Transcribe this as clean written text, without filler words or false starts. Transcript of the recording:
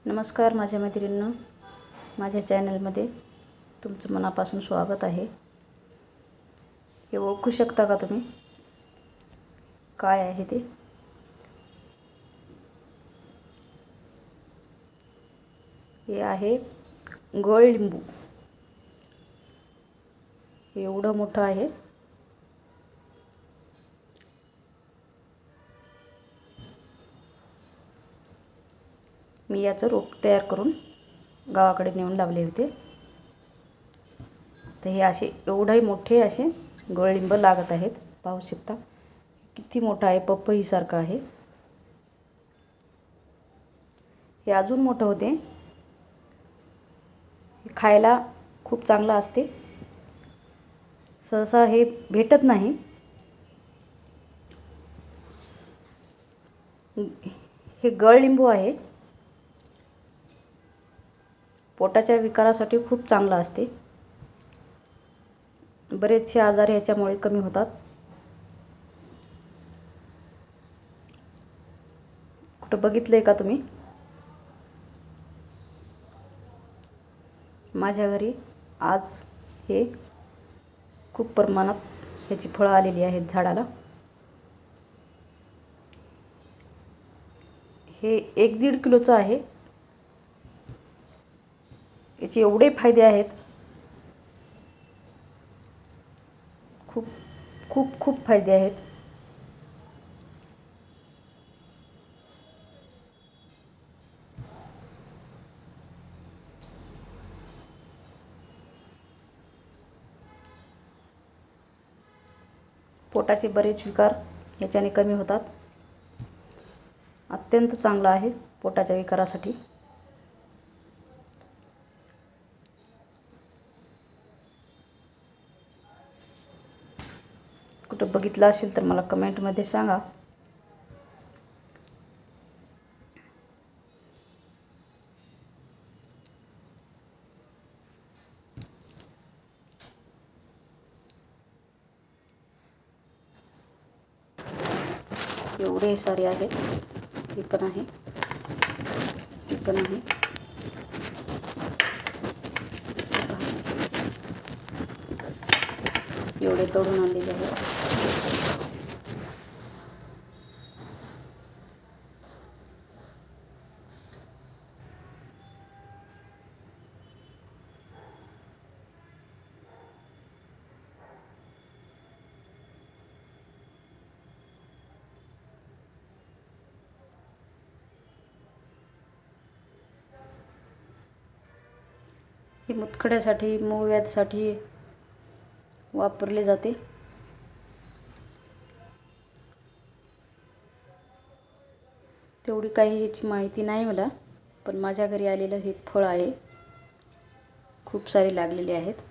नमस्कार माझ्या मैत्रिणींनो, माझ्या चॅनलमध्ये तुमचं मनापासून स्वागत आहे। हे ओळखू शकता का तुम्ही काय आहे ते? हे आहे गोड-लिंबू। हे एवढं मोठं आहे। मी याचं रोप तयार करून गावाकडे नेऊन लावले होते। तर हे असे एवढे मोठे असे गोड-लिंब लागत आहेत। पाहू शकता किती मोठा आहे, पपई सारखा आहे। हे अजून मोठं होते। खायला खूप चांगलं असते। सहसा हे भेटत नाही। हे गोड-लिंबू आहे। पोटाच्या विकारासाठी खूप चांगलं असते। बरेचसे आजार याच्यामुळे कमी होतात। कुठं बघितलंय का तुम्ही? माझ्या घरी आज हे खूप प्रमाणात याची फळं आलेली आहेत झाडाला। हे 1-1.5 किलोचं आहे। याचे एवढे फायदे आहेत, खूप खूप खूप फायदे आहेत। पोटाचे बरेच विकार याच्याने कमी होतात। अत्यंत चांगलं आहे पोटाच्या विकारासाठी। कुठं बघितलं असेल तर मला कमेंटमध्ये सांगा। एवढे सारे आहेत। हे पण आहे, हे पण आहे। एवढे तोडून आणलेले आहेत। हे मुतखड्यासाठी, मूळव्याधीसाठी वापरले जाते। तेवढी काही याची माहिती नाही मला, पण माझ्या घरी आलेलं हे फळ आहे। खूप सारे लागलेले आहेत।